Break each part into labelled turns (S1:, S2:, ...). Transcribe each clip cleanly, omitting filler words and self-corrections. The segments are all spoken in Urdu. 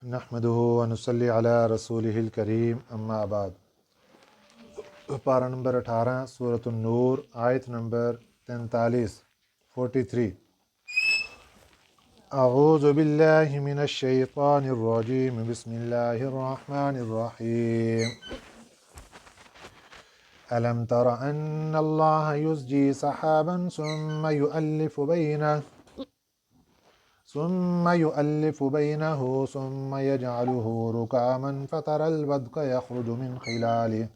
S1: نحمدہ ونصلی علی رسولہ الکریم اما بعد۔ پارہ نمبر 18 سورۃ النور، آیت نمبر 43 اعوذ باللہ من الشیطان الرجیم، بسم اللہ الرحمن الرحیم۔ الم تر ان اللہ یزجی سحابا ثم يؤلف بينه ثم يجعله ركاما فترى الودق يخرج من خلاله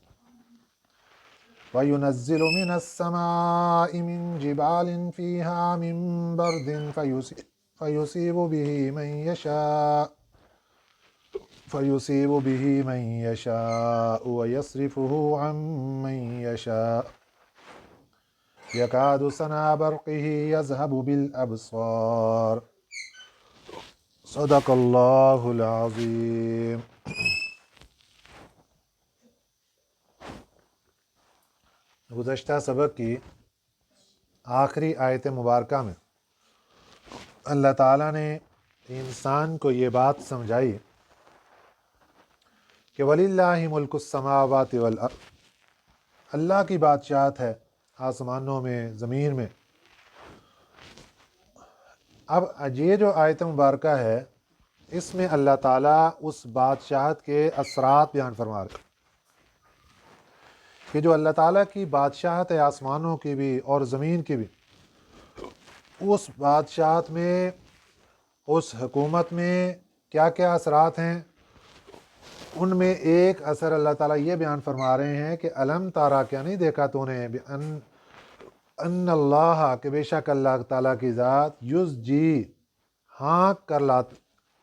S1: وينزل من السماء من جبال فيها من برد فيصيب به من يشاء ويصرفه عن من يشاء يكاد سنا برقه يذهب بالأبصار۔ صدق اللہ العظیم۔ گزشتہ سبق کی آخری آیت مبارکہ میں اللہ تعالیٰ نے انسان کو یہ بات سمجھائی کہ وَلِلَّهِ مُلْكُ السَّمَاوَاتِ وَالْأَرْضِ، اللہ کی بادشاہت ہے آسمانوں میں، زمین میں۔ اب یہ جو آیت مبارکہ ہے، اس میں اللہ تعالیٰ اس بادشاہت کے اثرات بیان فرما رہے کہ جو اللہ تعالیٰ کی بادشاہت ہے آسمانوں کی بھی اور زمین کی بھی، اس بادشاہت میں، اس حکومت میں کیا کیا اثرات ہیں۔ ان میں ایک اثر اللہ تعالیٰ یہ بیان فرما رہے ہیں کہ الم تارا، کیا نہیں دیکھا تو نے، ان اللہ، کہ بے شک اللہ تعالیٰ کی ذات، یزجی، ہانک کر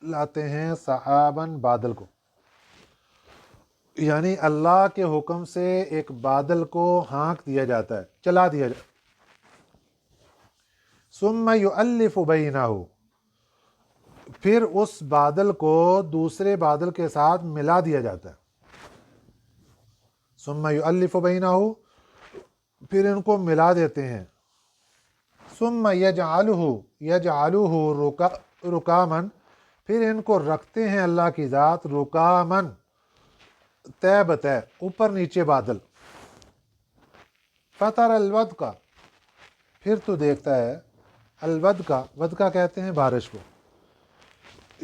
S1: لاتے ہیں، سحاباً، بادل کو، یعنی اللہ کے حکم سے ایک بادل کو ہانک دیا جاتا ہے، چلا دیا جاتا ہے۔ ثم یؤلف بینہ، پھر اس بادل کو دوسرے بادل کے ساتھ ملا دیا جاتا ہے۔ ثم یؤلف بینہ، پھر ان کو ملا دیتے ہیں۔ ثم یجعلہ رکاماً، پھر ان کو رکھتے ہیں اللہ کی ذات رکاماً، تہ بتہ، اوپر نیچے بادل۔ فتر الودق، پھر تو دیکھتا ہے، ودقہ کہتے ہیں بارش کو،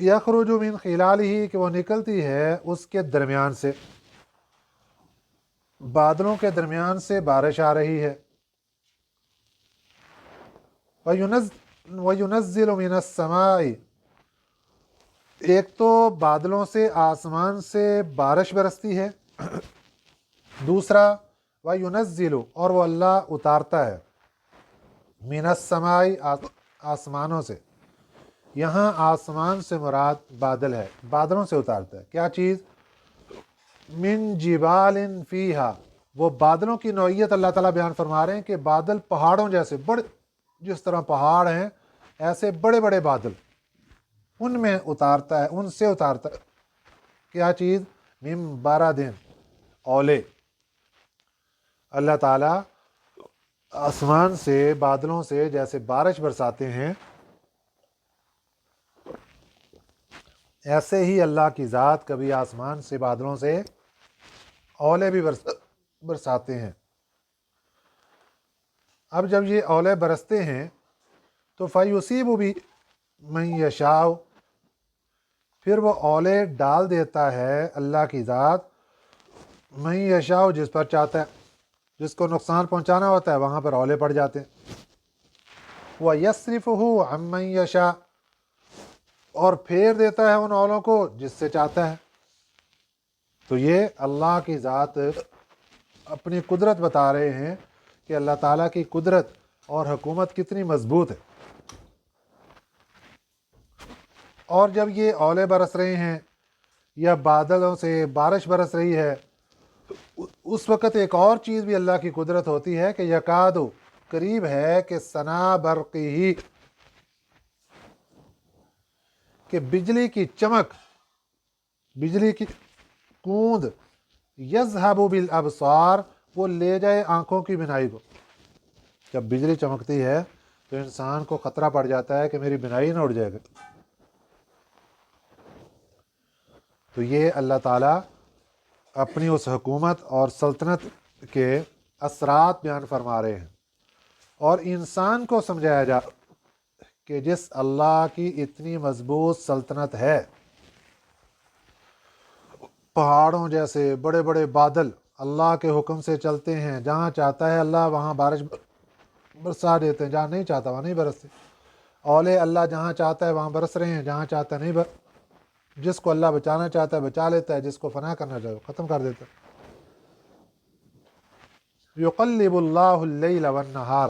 S1: یخرج من خلالہ، کہ وہ نکلتی ہے اس کے درمیان سے، بادلوں کے درمیان سے بارش آ رہی ہے۔ وَيُنَزِّلُ مِنَ السَّمَاءِ، ایک تو بادلوں سے، آسمان سے بارش برستی ہے، دوسرا وَيُنَزِّلُ، اور وہ اللہ اتارتا ہے، مِنَ السَّمَاءِ، آسمانوں سے۔ یہاں آسمان سے مراد بادل ہے، بادلوں سے اتارتا ہے کیا چیز؟ من جبال فیہا، وہ بادلوں کی نوعیت اللہ تعالیٰ بیان فرما رہے ہیں کہ بادل پہاڑوں جیسے بڑے، جس طرح پہاڑ ہیں ایسے بڑے بڑے بادل، ان میں اتارتا ہے، ان سے اتارتا ہے کیا چیز؟ من باردن، اولے۔ اللہ تعالیٰ آسمان سے، بادلوں سے جیسے بارش برساتے ہیں، ایسے ہی اللہ کی ذات کبھی آسمان سے، بادلوں سے اولے بھی برساتے ہیں۔ اب جب یہ اولے برستے ہیں تو فَيُصِيبُ بِهِ مَن يَشَاءُ، پھر وہ اولے ڈال دیتا ہے اللہ کی ذات، من یشاء، جس پر چاہتا ہے، جس کو نقصان پہنچانا ہوتا ہے وہاں پر اولے پڑ جاتے ہیں۔ وَيَصْرِفُهُ عَن مَن يَشَاءُ، اور پھیر دیتا ہے ان اولوں کو جس سے چاہتا ہے۔ تو یہ اللہ کی ذات اپنی قدرت بتا رہے ہیں کہ اللہ تعالیٰ کی قدرت اور حکومت کتنی مضبوط ہے۔ اور جب یہ اولے برس رہے ہیں یا بادلوں سے بارش برس رہی ہے، اس وقت ایک اور چیز بھی اللہ کی قدرت ہوتی ہے کہ یکاد، قریب ہے کہ سنا برقی، کہ بجلی کی چمک، بجلی کی کوند، یذہب بالابصار، وہ لے جائے آنکھوں کی بینائی کو۔ جب بجلی چمکتی ہے تو انسان کو خطرہ پڑ جاتا ہے کہ میری بینائی نہ اڑ جائے گا۔ تو یہ اللہ تعالیٰ اپنی اس حکومت اور سلطنت کے اثرات بیان فرما رہے ہیں، اور انسان کو سمجھایا جا کہ جس اللہ کی اتنی مضبوط سلطنت ہے، پہاڑوں جیسے بڑے بڑے بادل اللہ کے حکم سے چلتے ہیں، جہاں چاہتا ہے اللہ وہاں بارش برسا دیتے ہیں، جہاں نہیں چاہتا وہاں نہیں برستے، اولے اللہ جہاں چاہتا ہے وہاں برس رہے ہیں، جہاں چاہتا ہے نہیں جس کو اللہ بچانا چاہتا ہے بچا لیتا ہے، جس کو فنا کرنا چاہتا ہے ختم کر دیتا ہے۔ یقلب اللہ اللیل والنہار،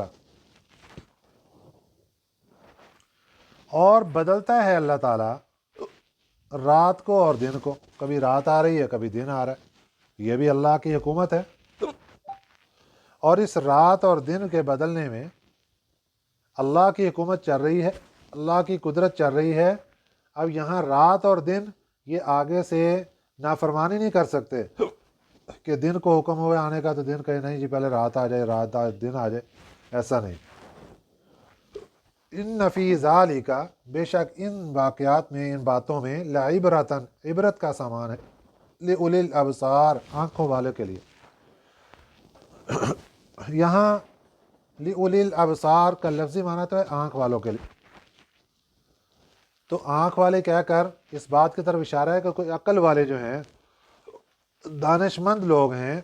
S1: اور بدلتا ہے اللہ تعالیٰ رات کو اور دن کو، کبھی رات آ رہی ہے کبھی دن آ رہا ہے، یہ بھی اللہ کی حکومت ہے۔ اور اس رات اور دن کے بدلنے میں اللہ کی حکومت چل رہی ہے، اللہ کی قدرت چل رہی ہے۔ اب یہاں رات اور دن یہ آگے سے نافرمانی نہیں کر سکتے کہ دن کو حکم ہوئے آنے کا تو دن کہے نہیں جی پہلے رات آ جائے، رات دن آ جائے، ایسا نہیں۔ ان فی ذالک، بے شک ان واقعات میں، ان باتوں میں، لعبرۃ، عبرت کا سامان ہے، لأولی الابصار، آنکھوں والے کے لیے۔ یہاں لأولی الابصار کا لفظی معنی تو ہے آنکھ والوں کے لیے، تو آنکھ والے کہہ کر اس بات کی طرف اشارہ ہے کہ کوئی عقل والے جو ہیں، دانش مند لوگ ہیں،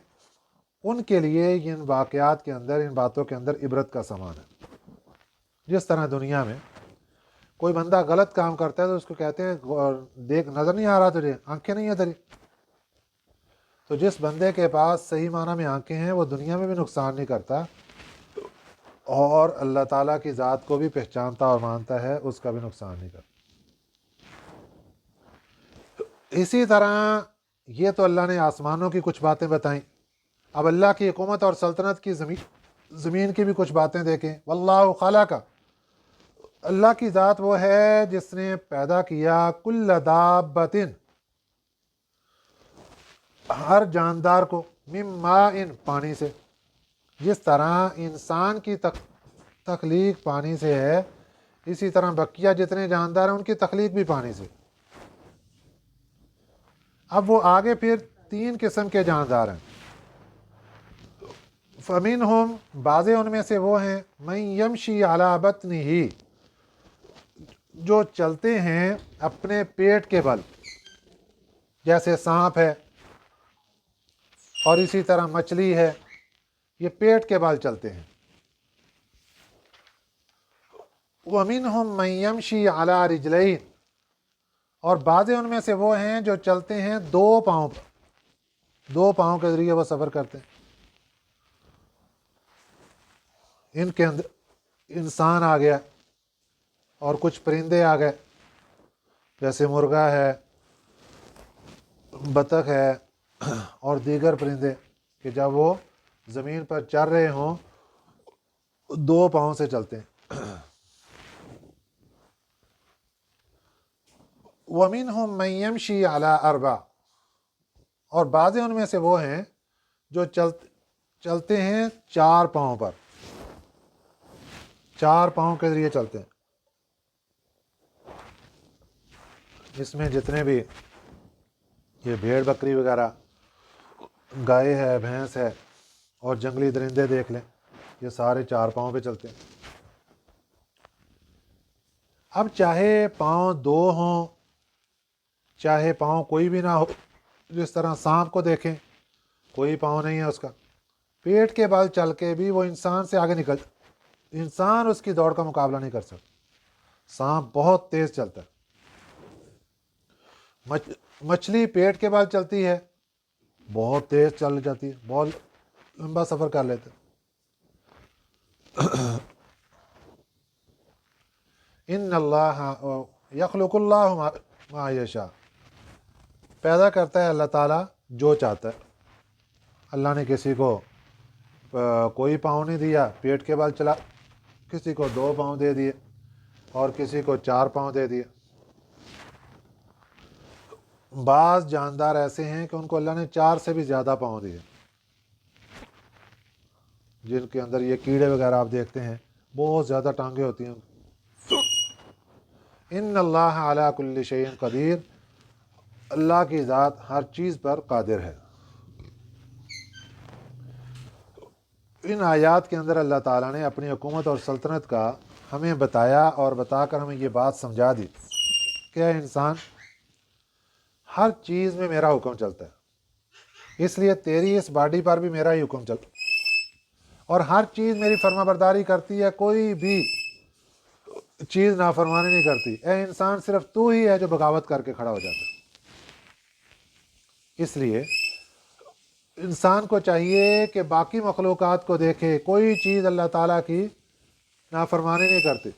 S1: ان کے لیے ان واقعات کے اندر، ان باتوں کے اندر عبرت کا سامان ہے۔ جس طرح دنیا میں کوئی بندہ غلط کام کرتا ہے تو اس کو کہتے ہیں دیکھ نظر نہیں آ رہا تجھے، آنکھیں نہیں ہیں تیری، تو جس بندے کے پاس صحیح معنی میں آنکھیں ہیں وہ دنیا میں بھی نقصان نہیں کرتا، اور اللہ تعالیٰ کی ذات کو بھی پہچانتا اور مانتا ہے، اس کا بھی نقصان نہیں کرتا۔ اسی طرح یہ تو اللہ نے آسمانوں کی کچھ باتیں بتائیں، اب اللہ کی حکومت اور سلطنت کی زمین کی بھی کچھ باتیں دیکھیں۔ واللہ خلق، اللہ کی ذات وہ ہے جس نے پیدا کیا کل دابۃ، ہر جاندار کو، من ماء، پانی سے، جس طرح انسان کی تخلیق پانی سے ہے، اسی طرح بقیہ جتنے جاندار ہیں ان کی تخلیق بھی پانی سے۔ اب وہ آگے پھر 3 قسم کے جاندار ہیں۔ فمنہم، بعض ان میں سے وہ ہیں، من یمشی علی بطنہ، جو چلتے ہیں اپنے پیٹ کے بل، جیسے سانپ ہے اور اسی طرح مچھلی ہے، یہ پیٹ کے بل چلتے ہیں۔ وَمِنْهُمْ مَنْ يَمْشِي عَلَى رِجْلَيْنِ، اور بعض ان میں سے وہ ہیں جو چلتے ہیں 2 پاؤں پر، 2 پاؤں کے ذریعے وہ سفر کرتے ہیں۔ ان کے اندر انسان آ گیا اور کچھ پرندے آ گئے، جیسے مرغا ہے، بطخ ہے اور دیگر پرندے، کہ جب وہ زمین پر چر رہے ہوں 2 پاؤں سے چلتے ہیں۔ وَمِنْهُمْ مَنْ يَمْشِي عَلَى 4، اور بعض ان میں سے وہ ہیں جو چلتے ہیں 4 پاؤں پر، 4 پاؤں کے ذریعے چلتے ہیں۔ اس میں جتنے بھی یہ بھیڑ بکری وغیرہ، گائے ہے، بھینس ہے اور جنگلی درندے دیکھ لیں، یہ سارے 4 پاؤں پہ چلتے ہیں۔ اب چاہے پاؤں 2 ہوں، چاہے پاؤں کوئی بھی نہ ہو، جس طرح سانپ کو دیکھیں کوئی پاؤں نہیں ہے اس کا، پیٹ کے بل چل کے بھی وہ انسان سے آگے نکل، انسان اس کی دوڑ کا مقابلہ نہیں کر سکتا۔ سانپ بہت تیز چلتا ہے، مچھلی پیٹ کے بل چلتی ہے، بہت تیز چل جاتی ہے، بہت لمبا سفر کر لیتے۔ ان اللہ یخلق اللہ ما یشاء، پیدا کرتا ہے اللہ تعالیٰ جو چاہتا ہے۔ اللہ نے کسی کو کوئی پاؤں نہیں دیا، پیٹ کے بل چلا، کسی کو 2 پاؤں دے دیے اور کسی کو 4 پاؤں دے دیے۔ بعض جاندار ایسے ہیں کہ ان کو اللہ نے 4 سے بھی زیادہ پاؤں دیے، جن کے اندر یہ کیڑے وغیرہ آپ دیکھتے ہیں بہت زیادہ ٹانگیں ہوتی ہیں۔ ان اللہ علی کل شیء قدیر، اللہ کی ذات ہر چیز پر قادر ہے۔ ان آیات کے اندر اللہ تعالیٰ نے اپنی حکومت اور سلطنت کا ہمیں بتایا اور بتا کر ہمیں یہ بات سمجھا دی کہ اے انسان، ہر چیز میں میرا حکم چلتا ہے، اس لیے تیری اس باڈی پر بھی میرا ہی حکم چلتا ہے اور ہر چیز میری فرما برداری کرتی ہے، کوئی بھی چیز نافرمانی نہیں کرتی۔ اے انسان، صرف تو ہی ہے جو بغاوت کر کے کھڑا ہو جاتا ہے۔ اس لیے انسان کو چاہیے کہ باقی مخلوقات کو دیکھے، کوئی چیز اللہ تعالیٰ کی نافرمانی نہیں کرتی،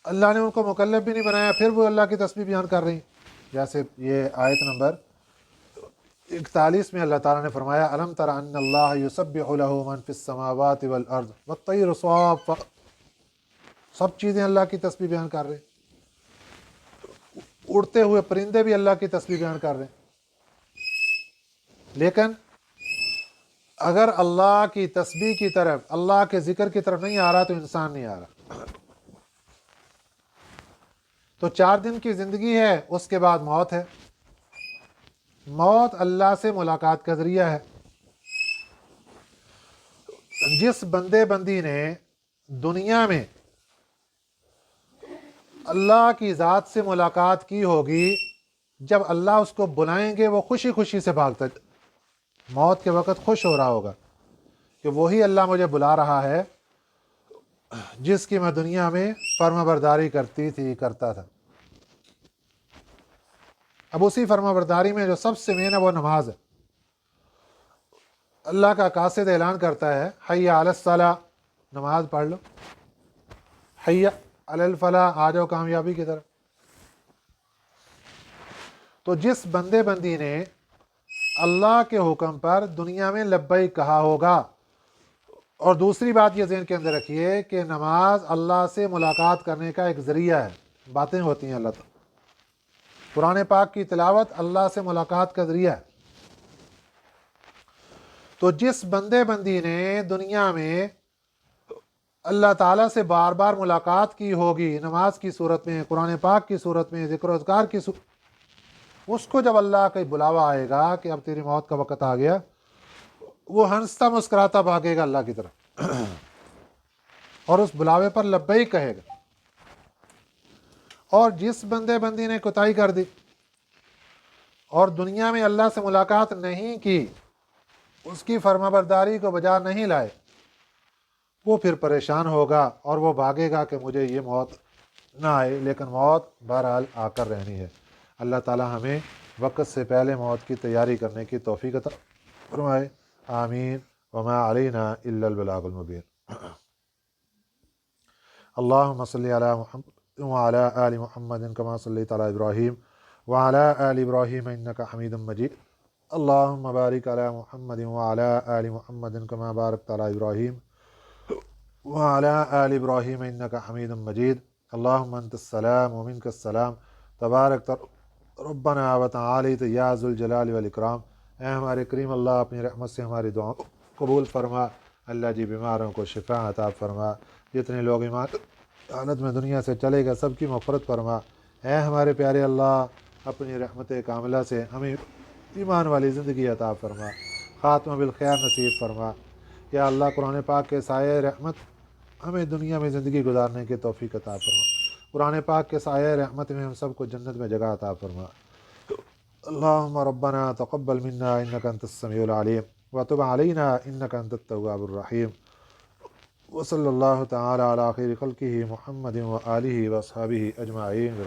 S1: اللہ نے ان کو مکلف بھی نہیں بنایا، پھر وہ اللہ کی تسبیح بیان کر رہی ہیں۔ جیسے یہ آیت نمبر 41 میں اللہ تعالیٰ نے فرمایا الم تر ان اللہ یسبح لہ من فی السماوات والارض والطیر صافات، سب چیزیں اللہ کی تسبیح بیان کر رہے ہیں، اڑتے ہوئے پرندے بھی اللہ کی تسبیح بیان کر رہے ہیں۔ لیکن اگر اللہ کی تسبیح کی طرف، اللہ کے ذکر کی طرف نہیں آ رہا تو انسان نہیں آ رہا۔ تو 4 دن کی زندگی ہے، اس کے بعد موت ہے۔ موت اللہ سے ملاقات کا ذریعہ ہے۔ جس بندے بندی نے دنیا میں اللہ کی ذات سے ملاقات کی ہوگی، جب اللہ اس کو بلائیں گے وہ خوشی خوشی سے بھاگتا، موت کے وقت خوش ہو رہا ہوگا کہ وہی اللہ مجھے بلا رہا ہے جس کی میں دنیا میں فرما برداری کرتا تھا۔ اب اسی فرما برداری میں جو سب سے مین ہے وہ نماز ہے۔ اللہ کا قاصد اعلان کرتا ہے حی علی الصلاۃ، نماز پڑھ لو، حی علی الفلاح، آ جاؤ کامیابی کی طرف۔ تو جس بندے بندی نے اللہ کے حکم پر دنیا میں لبیک کہا ہوگا، اور دوسری بات یہ ذہن کے اندر رکھیے کہ نماز اللہ سے ملاقات کرنے کا ایک ذریعہ ہے، باتیں ہوتی ہیں اللہ تعالیٰ، قرآن پاک کی تلاوت اللہ سے ملاقات کا ذریعہ ہے۔ تو جس بندے بندی نے دنیا میں اللہ تعالیٰ سے بار بار ملاقات کی ہوگی، نماز کی صورت میں، قرآن پاک کی صورت میں، ذکر و اذکار کی صورت، اس کو جب اللہ کا بلاوا آئے گا کہ اب تیری موت کا وقت آ گیا، وہ ہنستا مسکراتا بھاگے گا اللہ کی طرف اور اس بلاوے پر لبیک کہے گا۔ اور جس بندے بندی نے کوتاہی کر دی اور دنیا میں اللہ سے ملاقات نہیں کی، اس کی فرما برداری کو بجا نہیں لائے، وہ پھر پریشان ہوگا اور وہ بھاگے گا کہ مجھے یہ موت نہ آئے، لیکن موت بہرحال آ کر رہنی ہے۔ اللہ تعالی ہمیں وقت سے پہلے موت کی تیاری کرنے کی توفیق عطا فرمائے، آمین۔ وما علینا الا البلاغ المبین۔ اللہم صلی علی محمد وعلی آل محمد کما صلیت علی ابراہیم وعلی آل ابراہیم انک حمید مجید۔ اللہم بارک علی محمد وعلی آل محمد کما بارکت علی ابراہیم وعلی آل ابراہیم انک حمید مجید۔ اللہم انت السلام ومنک السلام، تبارک ربنا وتعالیت یا ذوالجلال والاکرام۔ اے ہمارے کریم اللہ، اپنی رحمت سے ہماری دعاؤں کو قبول فرما۔ اللہ جی بیماروں کو شفا عطا فرما، جتنے لوگ ایمان حالت میں دنیا سے چلے گئے سب کی مغفرت فرما۔ اے ہمارے پیارے اللہ، اپنی رحمت کاملہ سے ہمیں ایمان والی زندگی عطا فرما، خاتمہ بالخیر نصیب فرما۔ یا اللہ، قرآن پاک کے سایہ رحمت ہمیں دنیا میں زندگی گزارنے کی توفیق عطا فرما، قرآن پاک کے سایہ رحمت میں ہم سب کو جنت میں جگہ عطا فرما۔ اللہم ربنا تقبل منا انک انت السمیع العلیم وتب علینا انک انت التواب الرحیم۔ وصلی اللہ تعالی علی خیر خلقہ محمد وآلہ واصحابہ اجمعین۔